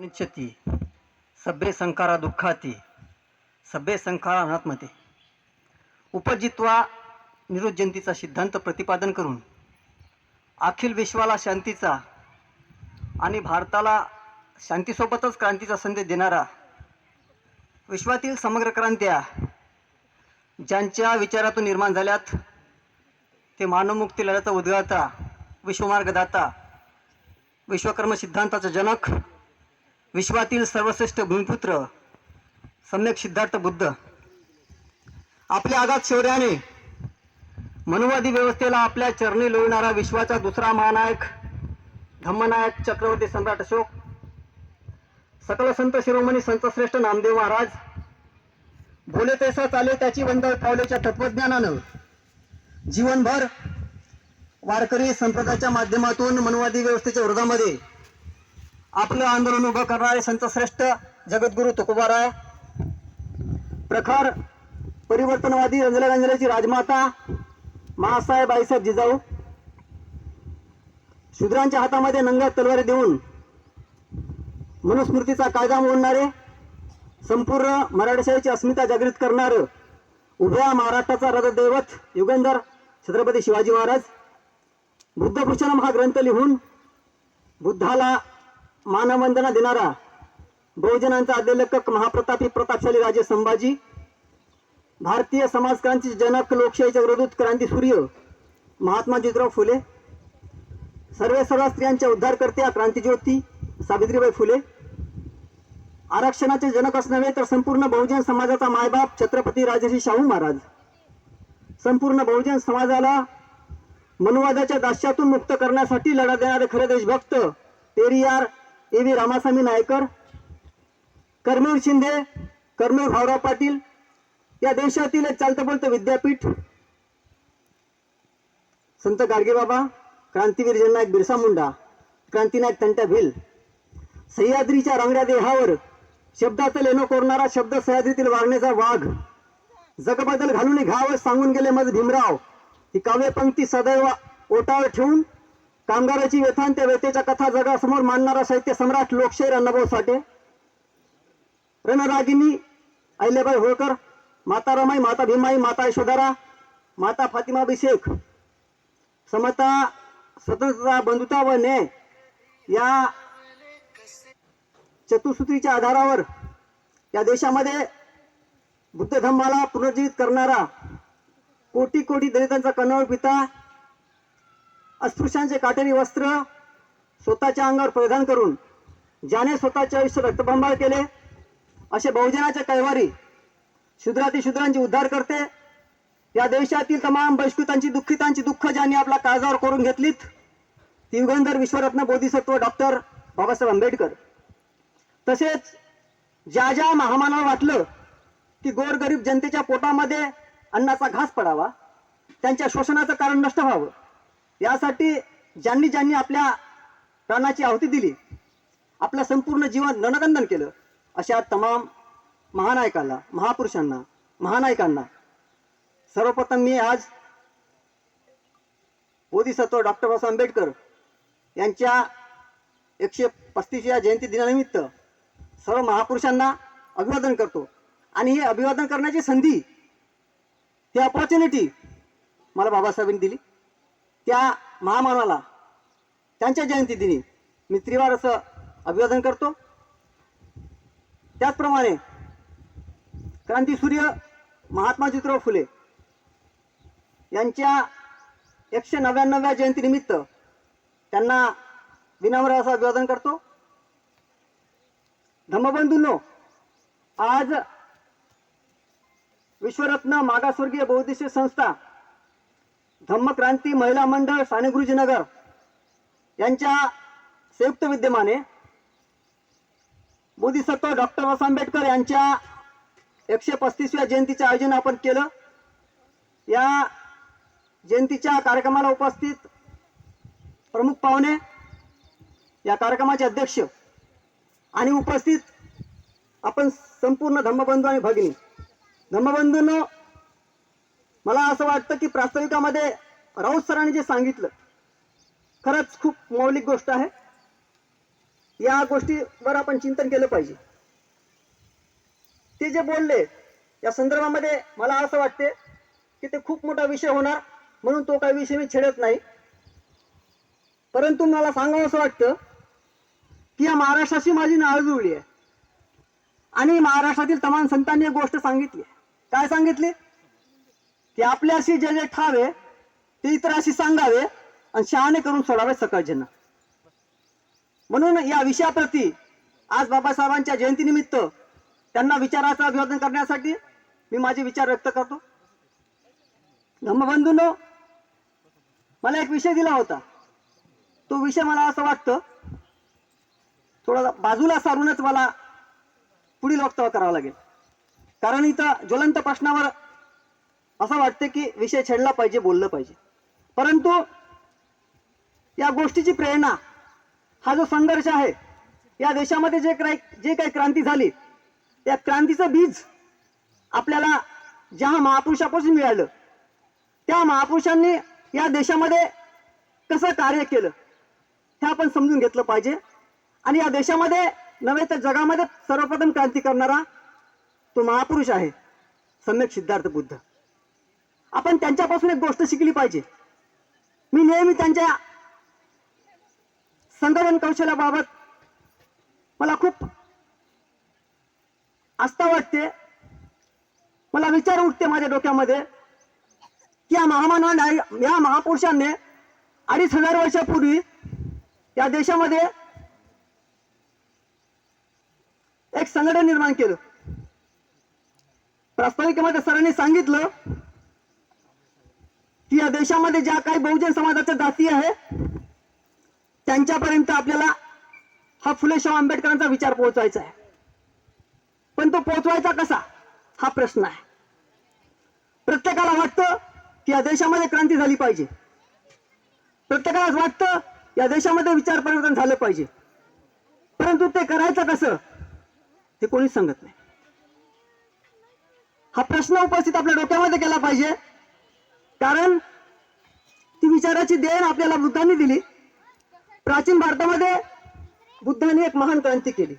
निश्चिती सभ्य संकारा दुःखाती सभ्य संकारा अनात्मते उपजित्वा निरुज्जंतीचा सिद्धांत प्रतिपादन करून अखिल विश्वाला शांतीचा आणि भारताला शांतीसोबतच क्रांतीचा संदेश देणारा विश्वातील समग्र क्रांत्या ज्यांच्या विचारातून निर्माण झाल्यात ते मानवमुक्ती लढ्याचा उद्गाता, विश्वमार्गदाता, विश्वकर्म सिद्धांताचा जनक, विश्वातील सर्वश्रेष्ठ भूमिपुत्र सम्यक सिद्धार्थ बुद्ध आपल्या आगात शौर्याने मनुवादी व्यवस्थेला आपल्या चरणी लोळणारा विश्वाचा दुसरा महानायक धम्मनायक चक्रवर्ती सम्राट अशोक, सकल संत शिरोमणी संतश्रेष्ठ नामदेव महाराज, बोले तैसा चाले त्याची वंदळ पावलेच्या तत्वज्ञानानं जीवनभर वारकरी संप्रदायाच्या माध्यमातून मनुवादी व्यवस्थेच्या विरोधामध्ये आपलं आंदोलन उभं करणारे संतश्रेष्ठ जगद्गुरु तुकोबाराय, प्रखर परिवर्तनवादी रंजल्यागंजल्याची राजमाता मासाहेब आईसाहेब जिजाऊ, शूद्रांच्या हातामध्ये नंगा तलवारी देऊन मनुस्मृतीचा कायदा मोडणारे, संपूर्ण मराठीशाहीची अस्मिता जागृत करणारं उभ्या महाराष्ट्राचा रथदैवत युगंधर छत्रपती शिवाजी महाराज, बुद्धभूषणम हा ग्रंथ लिहून बुद्धाला मानवंदना देणारा बहुजनांचा आद्यलेखक महाप्रतापी प्रतापशाली राजे संभाजी, भारतीय समाजक्रांतीचे जनक लोकशाहीचे अग्रदूत क्रांतीसूर्य महात्मा ज्योतिराव फुले, सर्व स्त्रियांच्या उद्धारकर्त्या क्रांतीज्योती सावित्रीबाई फुले, आरक्षणाचे जनक नव्हे तर संपूर्ण बहुजन समाजाचा मायबाप छत्रपती राजर्षी शाहू महाराज, संपूर्ण बहुजन समाजाला मनुवादाच्या दास्यातून मुक्त करण्यासाठी लढा देणारे खरे देशभक्त पेरियार ए.व्ही. रामास्वामी नायकर, कर्मवीर शिंदे, कर्मवीर भाऊराव पाटील, या देशातील एक चालतं बोलतं विद्यापीठ, संत गाडगेबाबा, क्रांतीवीर जननायक बिरसा मुंडा, क्रांतीनायक तंट्या भिल, सह्याद्रीच्या रांगड्या देहावर शब्दाचं लेणं कोरणारा शब्द सह्याद्रीतील वागण्याचा वाघ, जगबदल घालून घाव सांगून गेले मज भीमराव, ही काव्यपंक्ती सदैव ओटावर ठेवून कामगाराची व्यथा त्या व्यथेच्या कथा जगासमोर मांडणारा साहित्य सम्राट लोकशाहीर अण्णाभाऊ साठे, रणरागिनी अहिल्याबाई होळकर, माता रमाई, माता भीमाई, माता यशोधरा, माता फातिमाबाई शेख, समता, स्वतंत्रता, बंधुता व न्याय या चतुसूत्रीच्या आधारावर या देशामध्ये बुद्ध धम्माला पुनर्जीवित करणारा कोटी कोटी दलितांचा कन्नड पिता अस्पृश्यांचे काटेरी वस्त्र स्वतःच्या अंगावर परिधान करून ज्याने स्वतःचे आयुष्य रक्तबंबाळ केले असे बहुजनाचे कैवारी शूद्रांची उद्धार करते, या देशातील तमाम बहिष्कृतांची दुःखितांची दुःख ज्यांनी आपल्या काळजावर करून घेतलीत ती युगंधर विश्वरत्न बोधिसत्व डॉक्टर बाबासाहेब आंबेडकर, तसेच ज्या ज्या महामानवाला वाटलं की गोरगरीब जनतेच्या पोटामध्ये अन्नाचा घास पडावा, त्यांच्या शोषणाचं कारण नष्ट व्हावं, यासाठी ज्यांनी ज्यांनी आपल्या प्राणाची आहुती दिली, आपलं संपूर्ण जीवन रणकंदन केलं, अशा तमाम महानायकांना, महापुरुषांना, महानायकांना सर्वप्रथम मी आज बोधिसत्व डॉक्टर बाबासाहेब आंबेडकर यांच्या 135व्या जयंती दिनानिमित्त सर्व महापुरुषांना अभिवादन करतो. आणि हे अभिवादन करण्याची संधी, ही अपॉर्च्युनिटी मला बाबासाहेबांनी दिली. त्या महामानवाला त्यांच्या जयंती दिनी मी त्रिवार असं अभिवादन करतो. त्याचप्रमाणे क्रांतीसूर्य महात्मा ज्योतिराव फुले यांच्या 199व्या जयंतीनिमित्त त्यांना विनम्र असं अभिवादन करतो. धम्मबंधूंनो, आज विश्वरत्न मागासवर्गीय बहुउद्देशीय संस्था धम्मक्रांती महिला मंडळ साने गुरुजीनगर यांच्या संयुक्त विद्यमाने बोधिसत्व डॉक्टर बाबासाहेब आंबेडकर यांच्या 135व्या जयंतीचे आयोजन आपण केलं. या जयंतीच्या कार्यक्रमाला उपस्थित प्रमुख पाहुणे, या कार्यक्रमाचे अध्यक्ष आणि उपस्थित आपण संपूर्ण धम्मबंधू आणि भगिनी. धम्मबंधूंनो, मला असं वाटतं की प्रास्ताविकामध्ये राऊत सरांनी जे सांगितलं खरंच खूप मौलिक गोष्ट आहे. या गोष्टीवर आपण चिंतन केलं पाहिजे. ते जे बोलले या संदर्भामध्ये मला असं वाटते की ते खूप मोठा विषय होणार, म्हणून तो काही विषय मी छेडत नाही. परंतु मला सांगावं असं वाटतं की या महाराष्ट्राची माझी नाळ जुळली आहे आणि महाराष्ट्रातील तमाम संतांनी एक गोष्ट सांगितली. काय सांगितली? की आपल्याशी जे जे ठावे ते इतराशी सांगावे आणि शहाणे करून सोडावे सकळ जन. म्हणून या विषयाप्रती आज बाबासाहेबांच्या जयंतीनिमित्त त्यांना विचाराचं अभिवादन करण्यासाठी मी माझे विचार व्यक्त करतो. धम्मबंधूंनो, मला एक विषय दिला होता. तो विषय मला असं वाटतं थोडा बाजूला सारूनच मला पुढील वक्तव्य करावं लागेल, कारण इथं ज्वलंत प्रश्नावर असं वाटतं की विषय छेडला पाहिजे, बोललं पाहिजे. परंतु या गोष्टीची प्रेरणा, हा जो संघर्ष आहे, या देशामध्ये जे काही क्रांती झाली, त्या क्रांतीचं बीज आपल्याला ज्या महापुरुषापासून मिळालं, त्या महापुरुषांनी या देशामध्ये कसं कार्य केलं हे आपण समजून घेतलं पाहिजे. आणि या देशामध्ये नव्हे तर जगामध्ये सर्वप्रथम क्रांती करणारा तो महापुरुष आहे सम्यक सिद्धार्थ बुद्ध. आपण त्यांच्यापासून एक गोष्ट शिकली पाहिजे. मी नेहमी त्यांच्या संगणन कौशल्याबाबत मला खूप आस्था वाटते. मला विचार उठते माझ्या डोक्यामध्ये की या महापुरुषांनी 2500 वर्षापूर्वी या देशामध्ये एक संघटन निर्माण केलं. प्रास्ताविकेमध्ये सरांनी सांगितलं की या देशामध्ये ज्या काही बहुजन समाजाच्या जाती आहे त्यांच्यापर्यंत आपल्याला हा फुले शाहू आंबेडकरांचा विचार पोहोचवायचा आहे. पण तो पोहोचवायचा कसा हा प्रश्न आहे. प्रत्येकाला वाटतं की या देशामध्ये क्रांती झाली पाहिजे, प्रत्येकालाच वाटतं या देशामध्ये विचार परिवर्तन झालं पाहिजे, परंतु ते करायचं कसं ते कोणीच सांगत नाही. हा प्रश्न उपस्थित आपल्या डोक्यामध्ये केला पाहिजे, कारण ती विचाराची देण आपल्याला बुद्धांनी दिली. प्राचीन भारतामध्ये बुद्धांनी एक महान क्रांती केली.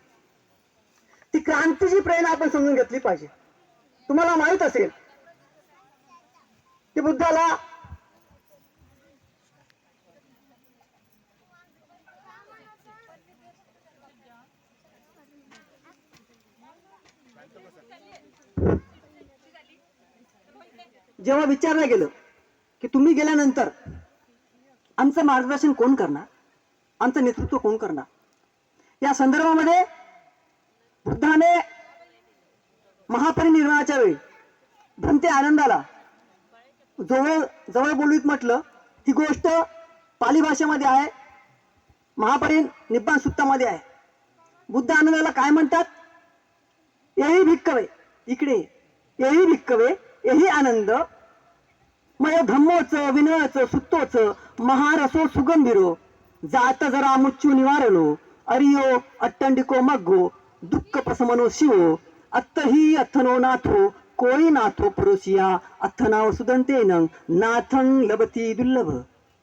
ती क्रांतीची प्रेरणा आपण समजून घेतली पाहिजे. तुम्हाला माहित असेल की बुद्धाला जेव्हा विचारलं गेलं की तुम्ही गेल्यानंतर आमचं मार्गदर्शन कोण करणार, आमचं नेतृत्व कोण करणार, या संदर्भामध्ये बुद्धाने महापरिनिर्वाणाच्या वेळी भंते आनंदाला जवळ बोलवीत म्हटलं. ती गोष्ट पाली भाषेमध्ये आहे, महापरिनिब्बाण सूक्तामध्ये आहे. बुद्ध आनंदाला काय म्हणतात? यही भिक्कवे, इकडे यही भिक्कवे, यही आनंद मय धम्मोच विनयच सुत्तोच महारसो सुगंधिरो जात जरा मुच्चू निवारलो अरियो अट्टंडिको मग्गो दुःख प्रसमनो शिवो अत्तही अथनो नाथो कोळी नाथो पुरुषिया अथनाव सुदंतेन नाथं लभती दुर्लभ.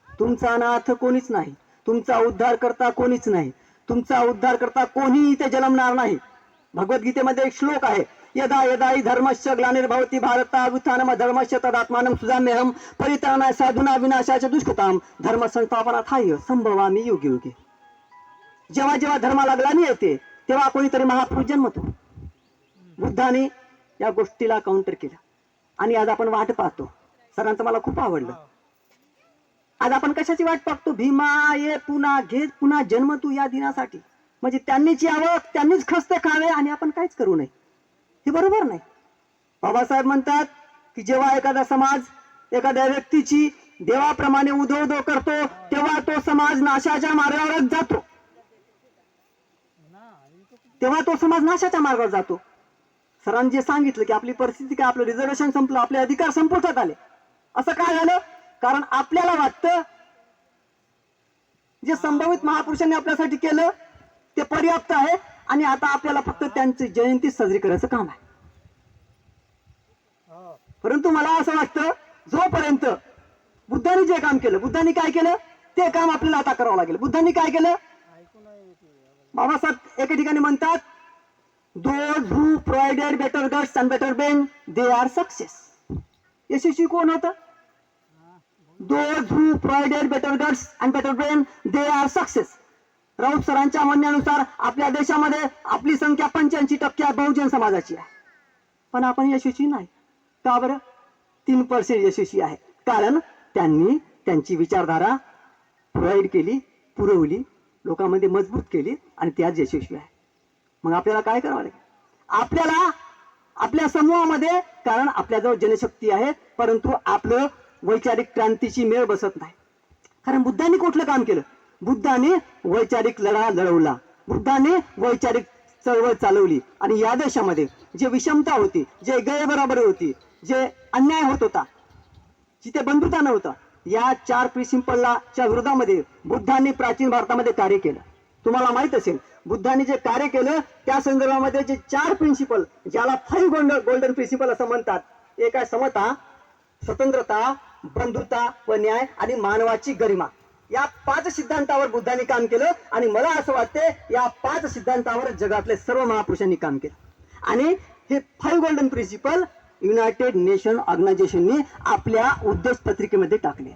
तुमचा नाथ कोणीच नाही, तुमचा उद्धार करता कोणीच नाही, तुमचा उद्धार करता कोणी इथे जन्मणार नाही. भगवद्गीतेमध्ये एक श्लोक आहे, यदा यदा हि धर्मस्य ग्लानिर्भवति भारता उत्थानम धर्मस्य तदात्मानं सुजाम्यहम परित्राणाय साधूना विनाशाच दुष्कृताम धर्म संस्थापनार्थाय संभवामी युगे युगे. जेव्हा जेव्हा धर्माला ग्लानी येते तेव्हा कोणीतरी महापुरुष जन्मतो. बुद्धाने या गोष्टीला काउंटर केलं आणि आज आपण वाट पाहतो. सरांचं मला खूप आवडलं. आज आपण कशाची वाट पाहतो? भीमा ये पुन्हा घे पुन्हा जन्म तू या दिनासाठी. म्हणजे त्यांनीच यावं, त्यांनीच खस्ते खावे आणि आपण काहीच करू नये, हे बरोबर नाही. बाबासाहेब म्हणतात की जेव्हा एखादा समाज एखाद्या व्यक्तीची देवाप्रमाणे उदो करतो तेव्हा तो समाज नाशाच्या मार्गावरच जातो, तेव्हा तो समाज नाशाच्या मार्गावर जातो. सरांनी जे सांगितलं की आपली परिस्थिती काय, आपलं रिझर्वेशन संपलं, आपले अधिकार संपुष्टात आले. असं काय झालं? कारण आपल्याला वाटतं जे संभवित महापुरुषांनी आपल्यासाठी केलं ते पर्याप्त आहे आणि आता आपल्याला फक्त त्यांची जयंती साजरी करायचं काम आहे. परंतु मला असं वाटतं जोपर्यंत बुद्धांनी जे काम केलं, बुद्धांनी काय केलं ते काम आपल्याला आता करावं लागेल. बुद्धांनी काय केलं? बाबासाहेब एके ठिकाणी म्हणतात, those who provided better guts and better brain they are success. यशस्वी कोण होतं? Those who provided better guts and better brain they are success. Raut सरांच्या म्हणण्यानुसार आपल्या देशामध्ये आपली संख्या 85% बहुजन समाजाची आहे, पण आपण यशस्वी नाही. का बरं? 3% यशस्वी आहे. कारण त्यांनी त्यांची विचारधारा प्रोव्हाइड केली, पुरवली, लोकांमध्ये मजबूत केली आणि ते आज यशस्वी आहे. मग आपल्याला काय करावं लागेल? आपल्याला आपल्या समूहामध्ये, कारण आपल्याजवळ जनशक्ती आहे, परंतु आपलं वैचारिक क्रांतीची मेळ बसत नाही. कारण बुद्धांनी कुठलं काम केलं? बुद्धाने वैचारिक लढा लढवला, बुद्धाने वैचारिक चळवळ चालवली आणि या देशामध्ये जे विषमता होती, जे गैरबराबरी होती, जे अन्याय होत होता, जिथे बंधुता नव्हता, या 4 प्रिन्सिपलच्या विरोधामध्ये बुद्धांनी प्राचीन भारतामध्ये कार्य केलं. तुम्हाला माहित असेल, बुद्धांनी जे कार्य केलं त्या संदर्भामध्ये जे 4 प्रिन्सिपल, ज्याला 5 गोल्डन प्रिन्सिपल असं म्हणतात, एक आहे समता, स्वतंत्रता, बंधुता व न्याय आणि मानवाची गरिमा. या 5 सिद्धांतावर बुद्धांनी काम केलं आणि मला असं वाटते या 5 सिद्धांतावर जगातले सर्व महापुरुषांनी काम केलं. आणि हे 5 गोल्डन प्रिन्सिपल युनायटेड नेशन ऑर्गनायझेशनने आपल्या उद्देश पत्रिकेमध्ये टाकले.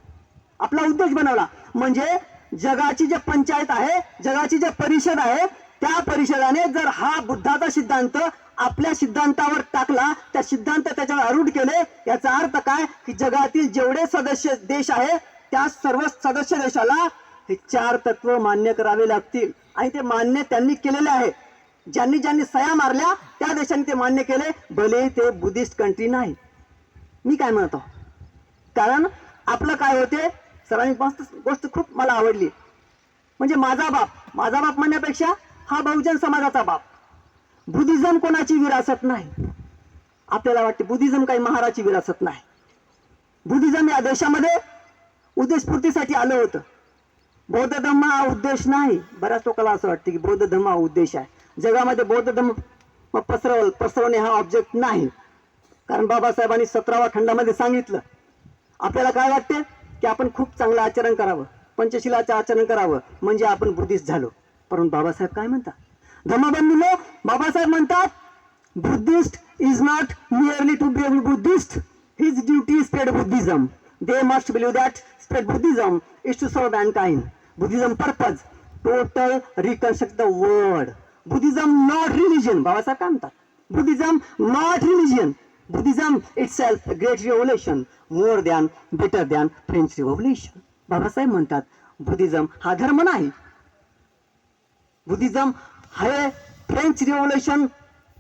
आपला उद्देश बनवला म्हणजे जगाची जे पंचायत आहे, जगाची जे परिषद आहे, त्या परिषदाने जर हा बुद्धाचा सिद्धांत आपल्या सिद्धांतावर टाकला, त्या सिद्धांत त्याच्यावर आरूढ केले, याचा अर्थ काय की जगातील जेवढे सदस्य देश आहे त्या सर्व सदस्य देशाला हे 4 तत्व मान्य करावे लागतील. आणि ते मान्य त्यांनी केलेले आहे. ज्यांनी ज्यांनी सह्या मारल्या त्या देशांनी ते मान्य केले, भले ते बुद्धिस्ट कंट्री नाही. मी काय म्हणतो, कारण आपलं काय होते, सरांनी मस्त गोष्ट खूप मला आवडली, म्हणजे माझा बाप म्हणण्यापेक्षा हा बहुजन समाजाचा बाप. बुद्धिझम कोणाची विरासत नाही. आपल्याला वाटते बुद्धिझम काही महाराची विरासत नाही. बुद्धिझम या देशामध्ये उद्देशपूर्तीसाठी आलं होतं. बौद्ध धर्म हा उद्देश नाही. बऱ्याच लोकांना असं वाटतं की बौद्ध धर्म हा उद्देश आहे. जगामध्ये बौद्ध धर्म पसरवणे हा ऑब्जेक्ट नाही. कारण बाबासाहेबांनी 17व्या खंडामध्ये सांगितलं. आपल्याला काय वाटते की आपण खूप चांगलं आचरण करावं, पंचशिलाचं आचरण करावं, म्हणजे आपण बुद्धिस्ट झालो. परंतु बाबासाहेब काय म्हणतात? धर्मबंधूंनो, बाबासाहेब म्हणतात, Buddhist is not merely to be a Buddhist, his duty is spread Buddhism. They must believe that spread Buddhism is to serve mankind. Buddhism purpose, total reconstruct the world. Buddhism not religion. Babasaheb काय म्हणतात? Buddhism not religion. Buddhism itself a great revolution, more than, better than French Revolution. Babasaheb म्हणतात Buddhism हा धर्म नाही. Buddhism हे French revolution,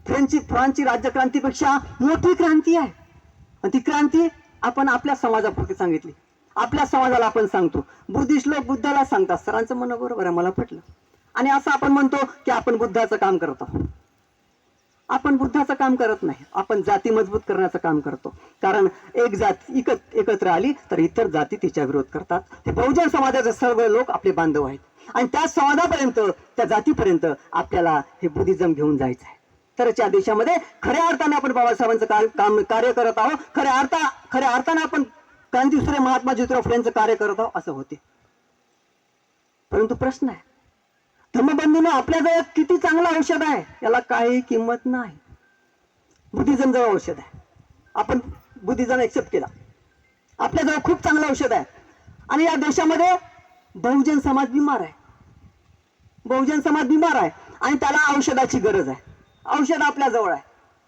फ्रान्सची राज्यक्रांतीपेक्षा मोठी क्रांती आहे. आणि ती क्रांती आपण आपल्या समाजापुरती सांगितली. आपल्या समाजाला आपण सांगतो. बुद्धिस्ट लोक बुद्धाला सांगतात. सरांचं म्हणणं बरोबर आहे, मला पटलं. आणि असं आपण म्हणतो की आपण बुद्धाचं काम करतो. आपण बुद्धाचं काम करत नाही, आपण जाती मजबूत करण्याचं काम करतो. कारण एक जात एकत्र आली तर इतर जाती तिच्या विरोध करतात. ते बहुजन समाजाचे सर्व लोक आपले बांधव आहेत आणि त्या समाजापर्यंत, त्या जातीपर्यंत आपल्याला हे बुद्धिझम घेऊन जायचं आहे. तरच्या देशामध्ये खऱ्या अर्थाने आपण बाबासाहेबांचं कार्य करत आहोत. खऱ्या अर्थाने आपण क्रांतीसूर्य महात्मा ज्योतिराव फुलेंचं कार्य करत आहोत असं होते. परंतु प्रश्न आहे, धर्मबंधूंनो, आपल्याजवळ किती चांगलं औषध आहे याला काही किंमत नाही. बुद्धिझम जवळ औषध आहे. आपण बुद्धिझम एक्सेप्ट केला. आपल्याजवळ खूप चांगलं औषध आहे. आणि या देशामध्ये बहुजन समाज बिमार आहे. बहुजन समाज बिमार आहे आणि त्याला औषधाची गरज आहे. औषध आपल्या जवळ आहे.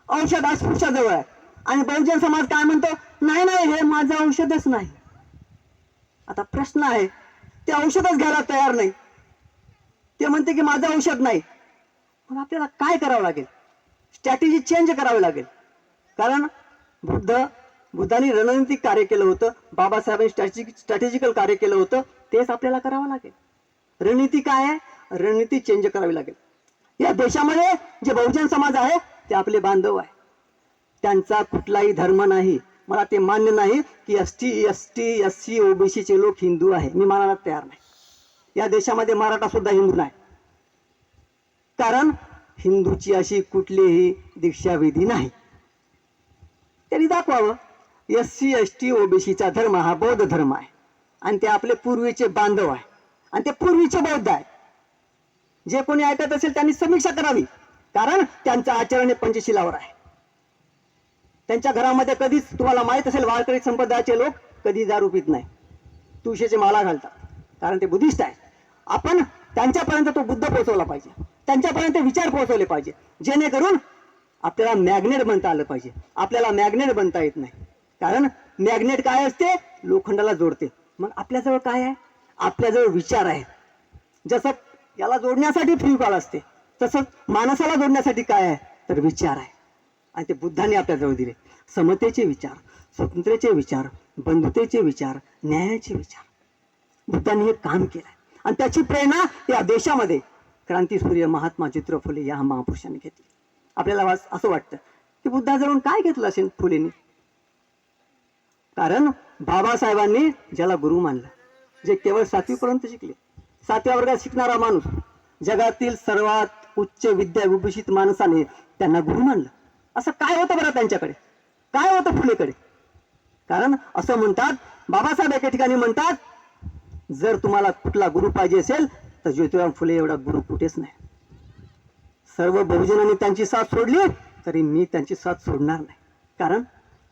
औषध अस्पृश्या जवळ आहे. आणि बहुजन समाज काय म्हणतो? नाही नाही, हे माझं औषधच नाही. आता प्रश्न आहे, ते औषधच घ्यायला तयार नाही. ते म्हणते की माझं औषध नाही. मग आपल्याला काय करावं लागेल? स्ट्रॅटेजी चेंज करावी लागेल. कारण बुद्धांनी रणनीतिक कार्य केलं होतं, बाबासाहेबांनी स्ट्रॅटेजिकल कार्य केलं होतं, तेच आपल्याला करावं लागेल. रणनीती काय आहे? रणनीती चेंज करावी लागेल. या देशामध्ये जे बहुजन समाज आहे ते आपले बांधव आहे. त्यांचा कुठलाही धर्म नाही. मला ते मान्य नाही की एसटी SC OBC चे लोक हिंदू आहे. मी मानायला तयार नाही. या देशामध्ये मराठा सुद्धा हिंदू नाही. कारण हिंदूची अशी कुठलीही दीक्षाविधी नाही. त्यांनी दाखवावं. SC ST OBC चा धर्म हा बौद्ध धर्म आहे आणि ते आपले पूर्वीचे बांधव आहे आणि ते पूर्वीचे बौद्ध आहे. जे कोणी ऐकत असेल त्यांनी समीक्षा करावी, कारण त्यांचं आचरण हे पंचशिलावर आहे. त्यांच्या घरामध्ये कधीच, तुम्हाला माहित असेल, वारकरी संप्रदायाचे लोक कधी दारू पित नाही, तुळशीची माला घालतात, कारण ते बुद्धिस्ट आहे. आपण त्यांच्यापर्यंत तो बुद्ध पोहोचवला पाहिजे, त्यांच्यापर्यंत विचार पोहोचवले पाहिजे, जेणेकरून आपल्याला मॅग्नेट बनता आलं पाहिजे. आपल्याला मॅग्नेट बनता येत नाही, कारण मॅग्नेट काय असते, लोखंडाला जोडते. मग आपल्याजवळ काय आहे, आपल्याजवळ विचार आहे. जसं याला जोडण्यासाठी फ्युकॉल असते, तसं माणसाला जोडण्यासाठी काय आहे, तर विचार आहे. आणि ते बुद्धांनी आपल्याजवळ दिले. समतेचे विचार, स्वतंत्र्याचे विचार, बंधुतेचे विचार, न्यायाचे विचार. बुद्धांनी हे काम केलंय आणि त्याची प्रेरणा या देशामध्ये क्रांतीसूर्य महात्मा ज्योतिराव फुले या महापुरुषांनी घेतली. आपल्याला असं वाटतं की बुद्धाजवळून काय घेतलं असेल फुलेंनी, कारण बाबासाहेबांनी ज्याला गुरु मानलं, जे केवळ 7वी पर्यंत शिकले, 7व्या वर्गात शिकणारा माणूस, जगातील सर्वात उच्च विद्या विभूषित माणसाने त्यांना गुरु मानलं. असं काय होतं बरं त्यांच्याकडे, काय होतं फुलेकडे? कारण असं म्हणतात, बाबासाहेब एके ठिकाणी म्हणतात, जर तुम्हाला कुठला गुरु पाहिजे असेल तर ज्योतिराव फुले एवढा गुरु कुठेच नाही. सर्व बहुजनांनी त्यांची साथ सोडली तरी मी त्यांची साथ सोडणार नाही, कारण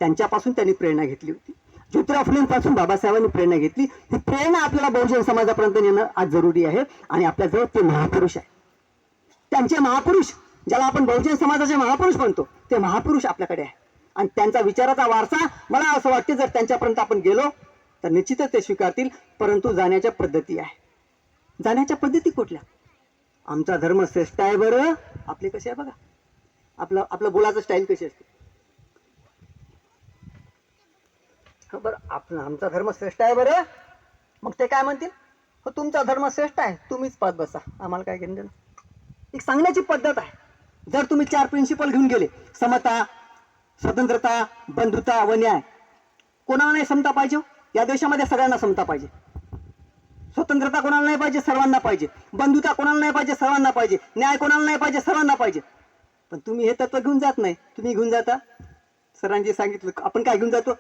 त्यांच्यापासून त्यांनी प्रेरणा घेतली होती. ज्योतिराव फुलेंपासून बाबासाहेबांनी प्रेरणा घेतली. ही प्रेरणा आपल्याला बहुजन समाजापर्यंत नेणं आज जरुरी आहे. आणि आपल्याजवळ ते महापुरुष आहे, त्यांचे महापुरुष, ज्याला आपण बहुजन समाजाचे महापुरुष म्हणतो, ते महापुरुष आपल्याकडे आहे. आणि त्यांचा विचाराचा वारसा, मला असं वाटते, जर त्यांच्यापर्यंत आपण गेलो तर निश्चितच ते स्वीकारतील. परंतु जाण्याच्या पद्धती आहे, जाण्याच्या पद्धती कुठल्या? आमचा धर्म श्रेष्ठ आहे बरं, आपले कसे आहे बघा, आपलं आपलं बोलायचं स्टाईल कशी असते बरं. आमचा धर्म श्रेष्ठ आहे बरं, मग ते काय म्हणतील, हो तुमचा धर्म श्रेष्ठ आहे, तुम्हीच पाहत बसा, आम्हाला काय घेणं देणं. एक सांगण्याची पद्धत आहे. जर तुम्ही 4 प्रिन्सिपल घेऊन गेले, समता, स्वतंत्रता, बंधुता व न्याय, कोणाला नाही समता पाहिजे? या देशामध्ये सगळ्यांना समता पाहिजे. स्वतंत्रता कोणाला नाही पाहिजे? सर्वांना पाहिजे. बंधुता कोणाला नाही पाहिजे? सर्वांना पाहिजे. न्याय कोणाला नाही पाहिजे? सर्वांना पाहिजे. पण तुम्ही हे तत्व घेऊन जात नाही. तुम्ही घेऊन जाता, सरांनी सांगितलं, आपण काय घेऊन जातो,